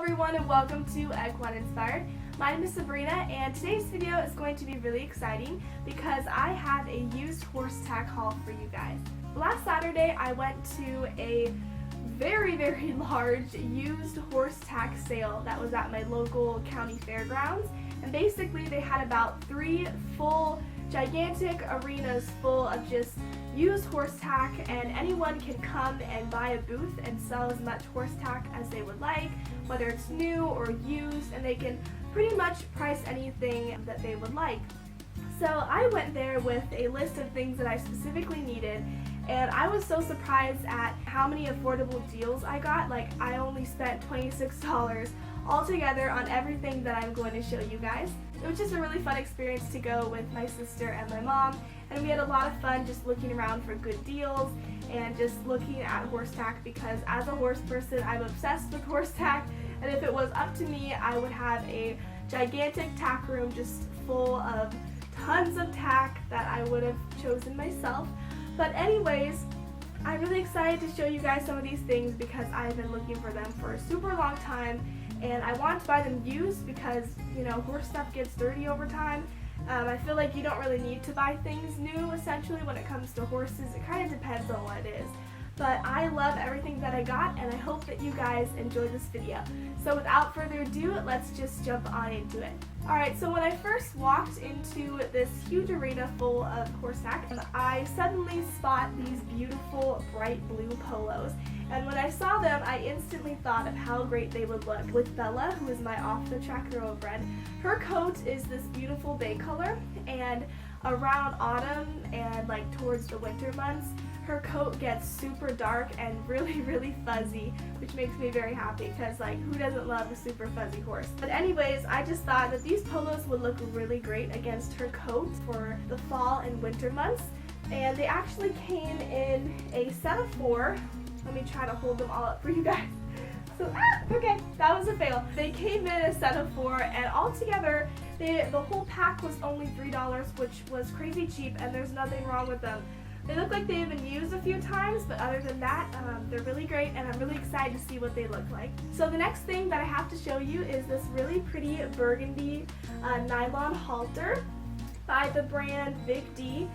everyone and welcome to EquineInspired. My name is Sabrina and today's video is going to be really exciting because I have a used horse tack haul for you guys. Last Saturday I went to a very large used horse tack sale that was at my local county fairgrounds, and basically they had about 3 full gigantic arenas full of just used horse tack, and anyone can come and buy a booth and sell as much horse tack as they would like, whether it's new or used, and they can pretty much price anything that they would like. So I went there with a list of things that I specifically needed, and I was so surprised at how many affordable deals I got. Like, I only spent $26 altogether on everything that I'm going to show you guys. It was just a really fun experience to go with my sister and my mom, and we had a lot of fun just looking around for good deals and just looking at horse tack, because as a horse person I'm obsessed with horse tack, and if it was up to me I would have a gigantic tack room just full of tons of tack that I would have chosen myself. But anyways, I'm really excited to show you guys some of these things because I've been looking for them for a super long time, and I want to buy them used because, you know, horse stuff gets dirty over time. I feel like you don't really need to buy things new essentially when it comes to horses. It kind of depends on what it is. But I love everything that I got, and I hope that you guys enjoy this video. So without further ado, let's just jump on into it. Alright, so when I first walked into this huge arena full of horse tack, I suddenly spot these beautiful bright blue polos. And when I saw them, I instantly thought of how great they would look with Bella, who is my off-the-track thoroughbred. Her coat is this beautiful bay color, and around autumn and like towards the winter months, her coat gets super dark and really fuzzy, which makes me very happy because, like, who doesn't love a super fuzzy horse? But anyways, I just thought that these polos would look really great against her coat for the fall and winter months. And they actually came in a set of 4. Let me try to hold them all up for you guys. So, okay, that was a fail. They came in a set of 4, and altogether, the whole pack was only $3, which was crazy cheap, and there's nothing wrong with them. They look like they've been used a few times, but other than that, they're really great, and I'm really excited to see what they look like. So the next thing that I have to show you is this really pretty burgundy nylon halter by the brand Big D.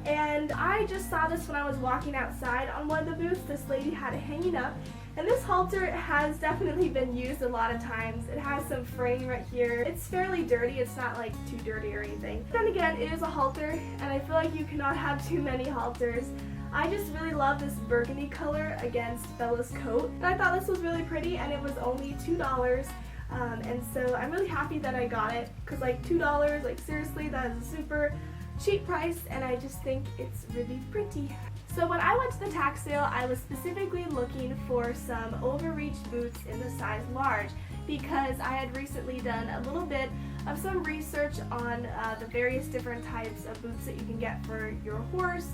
And I just saw this when I was walking outside on one of the booths. This lady had it hanging up, and this halter has definitely been used a lot of times. It has some fraying right here. It's fairly dirty. It's not like too dirty or anything. Then again, it is a halter, and I feel like you cannot have too many halters. I just really love this burgundy color against Bella's coat, and I thought this was really pretty, and it was only $2. And so I'm really happy that I got it, because like $2, like seriously, that is a super cheap price, and I just think it's really pretty. So when I went to the tack sale, I was specifically looking for some overreach boots in the size large because I had recently done a little bit of some research on the various different types of boots that you can get for your horse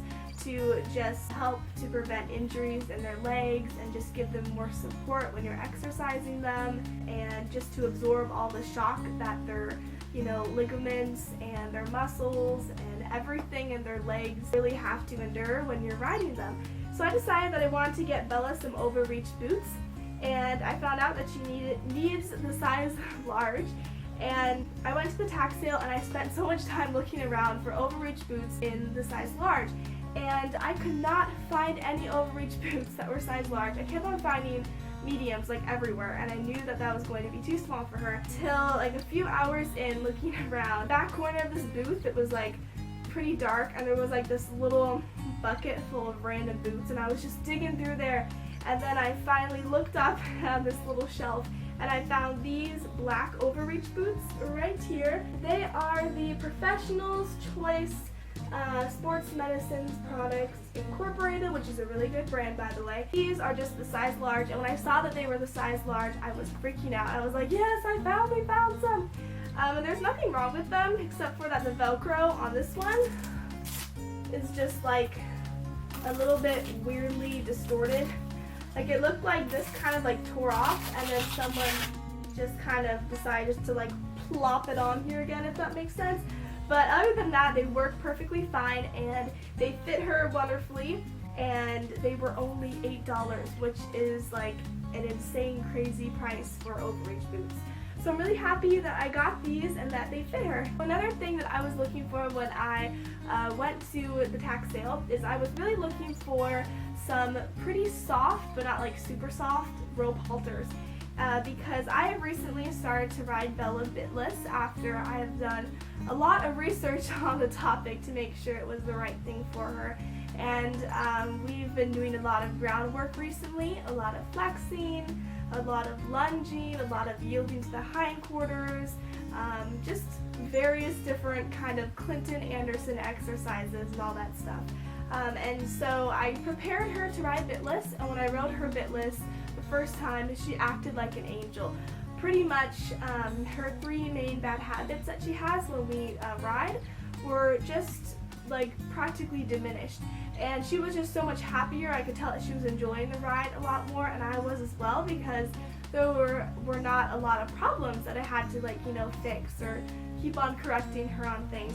to just help to prevent injuries in their legs and just give them more support when you're exercising them, and just to absorb all the shock that their, you know, ligaments and their muscles and everything in their legs really have to endure when you're riding them. So I decided that I wanted to get Bella some overreach boots, and I found out that she needs the size large. And I went to the tack sale, and I spent so much time looking around for overreach boots in the size large, and I could not find any overreach boots that were size large. I kept on finding mediums like everywhere, and I knew that that was going to be too small for her till like a few hours in looking around. Back corner of this booth, it was like pretty dark, and there was like this little bucket full of random boots, and I was just digging through there, and then I finally looked up on this little shelf, and I found these black overreach boots right here. They are the Professional's Choice Sports Medicines Products Incorporated, which is a really good brand, by the way. These are just the size large, and when I saw that they were the size large, I was freaking out. I was like, yes, I finally found some. And there's nothing wrong with them except for that the Velcro on this one is just like a little bit weirdly distorted. Like, it looked like this kind of like tore off, and then someone just kind of decided to like plop it on here again, if that makes sense. But other than that, they work perfectly fine, and they fit her wonderfully, and they were only $8, which is like an insane crazy price for overreach boots. So I'm really happy that I got these and that they fit her. Another thing that I was looking for when I went to the Tack sale is I was really looking for some pretty soft, but not like super soft, rope halters. Because I have recently started to ride Bella bitless after I have done a lot of research on the topic to make sure it was the right thing for her. And we've been doing a lot of groundwork recently, a lot of flexing, a lot of lunging, a lot of yielding to the hindquarters, just various different kind of Clinton Anderson exercises and all that stuff. And so I prepared her to ride bitless, and when I rode her bitless the first time, she acted like an angel. Pretty much her 3 main bad habits that she has when we ride were just like practically diminished, and she was just so much happier. I could tell that she was enjoying the ride a lot more, and I was as well, because there were not a lot of problems that I had to fix or keep on correcting her on things.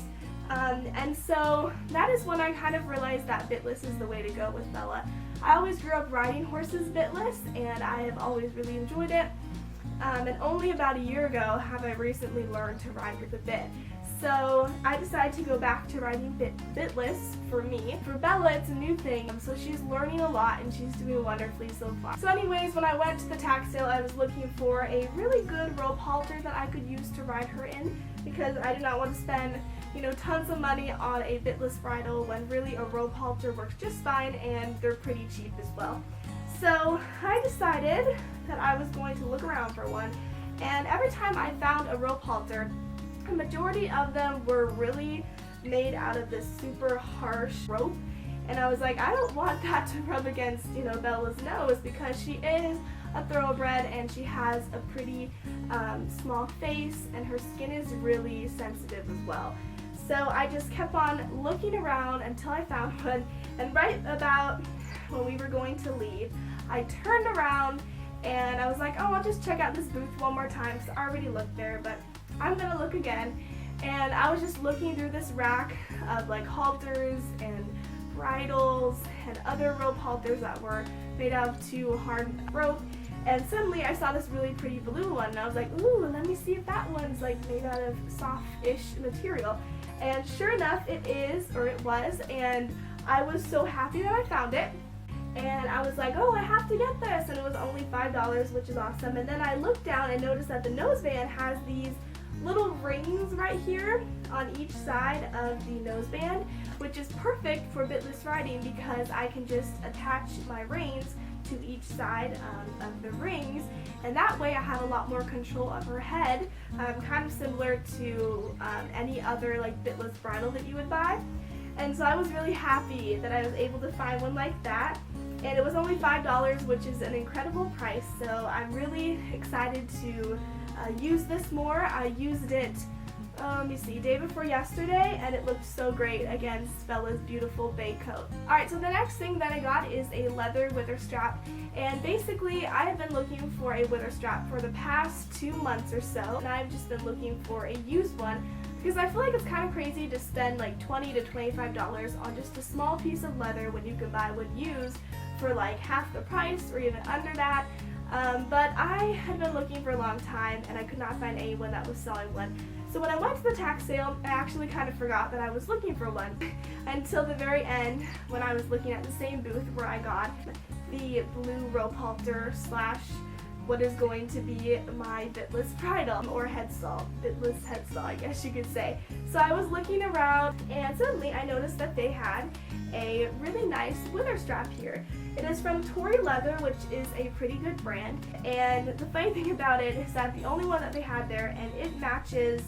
And so that is when I kind of realized that bitless is the way to go with Bella. I always grew up riding horses bitless, and I have always really enjoyed it. And only about a year ago have I recently learned to ride with a bit. So I decided to go back to riding bitless for me. For Bella, it's a new thing, so she's learning a lot and she's doing wonderfully so far. So anyways, when I went to the Tack sale, I was looking for a really good rope halter that I could use to ride her in, because I do not want to spend tons of money on a bitless bridle when really a rope halter works just fine, and they're pretty cheap as well. So I decided that I was going to look around for one, and every time I found a rope halter, the majority of them were really made out of this super harsh rope, and I was like, I don't want that to rub against Bella's nose, because she is a thoroughbred and she has a pretty small face, and her skin is really sensitive as well. So I just kept on looking around until I found one, and right about when we were going to leave, I turned around and I was like, oh, I'll just check out this booth one more time, because I already looked there, but I'm gonna look again. And I was just looking through this rack of halters and bridles and other rope halters that were made out of too hard rope, and suddenly I saw this really pretty blue one, and I was like, ooh, let me see if that one's made out of soft-ish material. And sure enough, it is, or it was, and I was so happy that I found it. And I was like, oh, I have to get this, and it was only $5, which is awesome. And then I looked down and noticed that the noseband has these little rings right here on each side of the noseband, which is perfect for bitless riding, because I can just attach my reins to each side of the rings, and that way I have a lot more control of her head, kind of similar to any other bitless bridle that you would buy. And so I was really happy that I was able to find one like that, and it was only $5, which is an incredible price. So I'm really excited to use this more. I used it let me see, day before yesterday, and it looked so great against Bella's beautiful bay coat. Alright, so the next thing that I got is a leather wither strap, and basically I have been looking for a wither strap for the past 2 months or so, and I've just been looking for a used one, because I feel like it's kind of crazy to spend $20 to $25 on just a small piece of leather when you can buy one used for half the price or even under that. But I had been looking for a long time, and I could not find anyone that was selling one. So when I went to the Tack sale, I actually kind of forgot that I was looking for one until the very end, when I was looking at the same booth where I got the blue rope halter slash what is going to be my bitless bridle, or headstall, bitless headstall, I guess you could say. So I was looking around, and suddenly I noticed that they had a really nice wither strap here. It is from Tory Leather, which is a pretty good brand, and the funny thing about it is that the only one that they had there, and it matches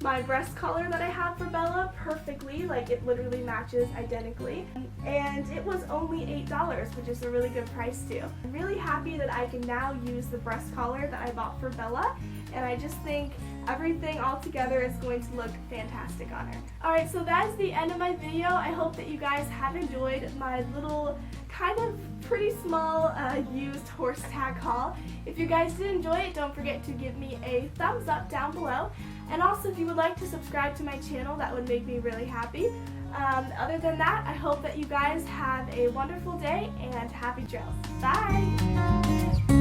my breast collar that I have for Bella perfectly, it literally matches identically, and it was only $8, which is a really good price too. I'm really happy that I can now use the breast collar that I bought for Bella, and I just think everything all together is going to look fantastic on her. Alright, so that is the end of my video. I hope that you guys have enjoyed my little kind of pretty small used horse tack haul. If you guys did enjoy it, don't forget to give me a thumbs up down below. And also, if you would like to subscribe to my channel, that would make me really happy. Other than that, I hope that you guys have a wonderful day and happy trails. Bye!